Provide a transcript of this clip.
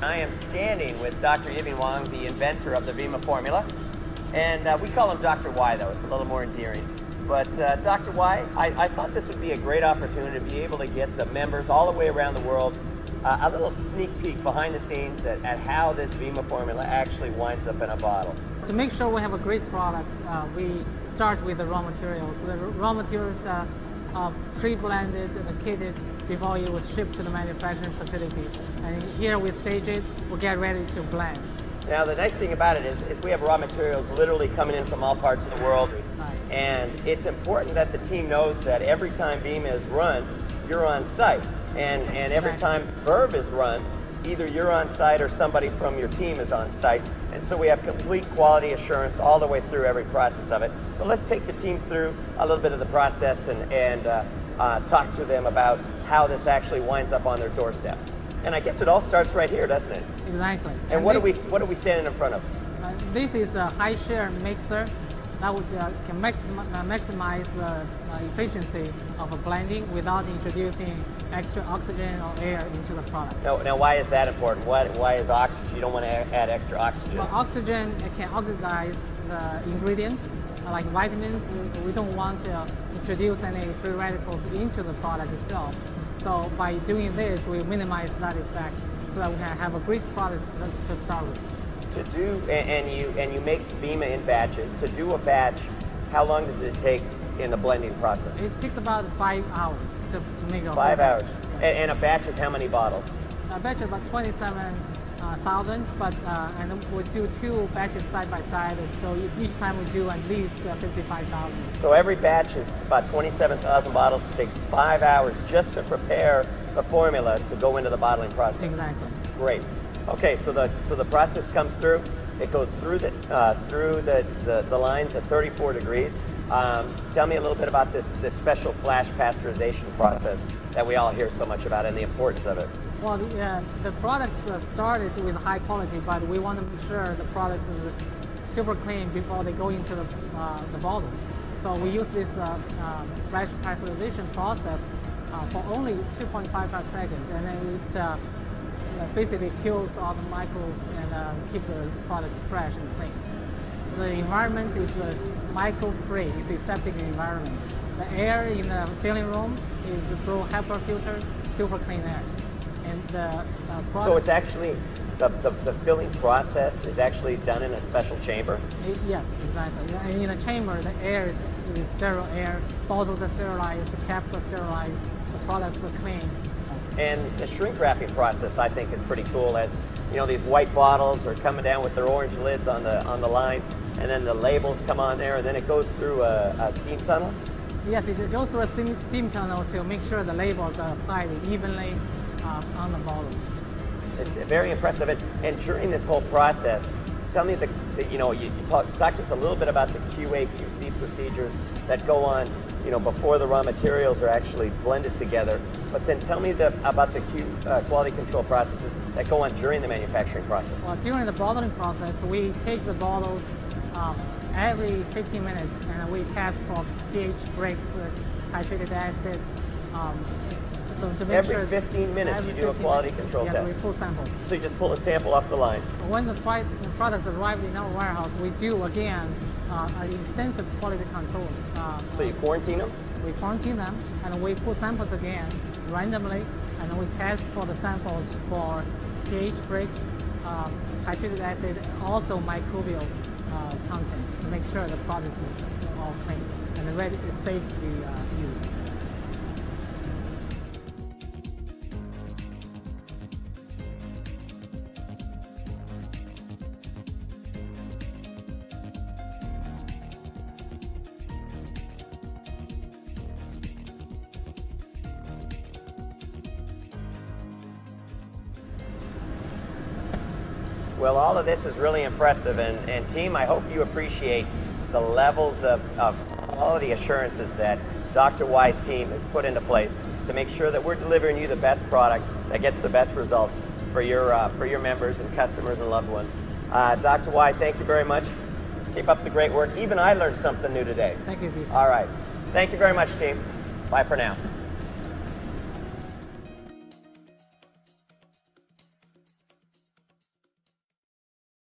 I am standing with Dr. Yibing Wang, the inventor of the Vemma formula. And we call him Dr. Y, though. It's a little more endearing. But Dr. Y, I thought this would be a great opportunity to be able to get the members all the way around the world a little sneak peek behind the scenes at how this Vemma formula actually winds up in a bottle. To make sure we have a great product, we start with the raw materials. So the raw materials are pre-blended and kitted before it was shipped to the manufacturing facility. And here we stage it, we get ready to blend. Now the nice thing about it is we have raw materials literally coming in from all parts of the world. Right. And it's important that the team knows that every time Vemma is run, you're on site. And every time Verve is run, either you're on site or somebody from your team is on site. And so we have complete quality assurance all the way through every process of it. But let's take the team through a little bit of the process and talk to them about how this actually winds up on their doorstep. And I guess it all starts right here, doesn't it? Exactly. And what are we standing in front of? This is a high share mixer that can maximize the efficiency of a blending without introducing extra oxygen or air into the product. Now why is that important? Why is oxygen? You don't want to add extra oxygen. Well, oxygen can oxidize the ingredients, like vitamins. We don't want to introduce any free radicals into the product itself. So by doing this, we minimize that effect so that we can have a great product to start with. And you make Vemma in batches. To do a batch, how long does it take in the blending process? It takes about 5 hours to make a 5 hours. Yes. And a batch is how many bottles? A batch is about 27,000, but and we do 2 batches side by side, so each time we do at least 55,000. So every batch is about 27,000 bottles. It takes 5 hours just to prepare the formula to go into the bottling process. Exactly. Great. Okay, so the process comes through. It goes through the lines at 34 degrees. Tell me a little bit about this special flash pasteurization process that we all hear so much about and the importance of it. Well, the products started with high quality, but we want to make sure the product is super clean before they go into the bottles. So we use this flash pasteurization process for only 2.55 seconds, and then it basically kills all the microbes and keep the products fresh and clean. The environment is microbe-free. It's a aseptic environment. The air in the filling room is through HEPA filter, super clean air. And the product, so it's actually, the filling process is actually done in a special chamber? Yes, exactly. And in a chamber, the air is sterile air, bottles are sterilized, the caps are sterilized, the products are clean. And the shrink wrapping process, I think, is pretty cool. As you know, these white bottles are coming down with their orange lids on the line, and then the labels come on there, and then it goes through a steam tunnel. Yes, it goes through a steam tunnel to make sure the labels are applied evenly on the bottles. It's very impressive. And during this whole process, tell me you talk to us a little bit about the QA/QC procedures that go on, before the raw materials are actually blended together. But then tell me about the quality control processes that go on during the manufacturing process. Well, during the bottling process, we take the bottles every 15 minutes and we test for pH breaks, titrated acids. So to make every 15 minutes you do a quality control test? Yes, we pull samples. So you just pull a sample off the line? When the products arrive in our warehouse, we do again an extensive quality control. So you quarantine them? We quarantine them, and we pull samples again randomly, and we test for the samples for pH breaks, titrated acid, also microbial contents to make sure the product is all clean and ready, it's safe to be used. Well, all of this is really impressive, and team, I hope you appreciate the levels of quality assurances that Dr. Y's team has put into place to make sure that we're delivering you the best product that gets the best results for your members and customers and loved ones. Dr. Y, thank you very much. Keep up the great work. Even I learned something new today. Thank you, Pete. All right. Thank you very much, team. Bye for now.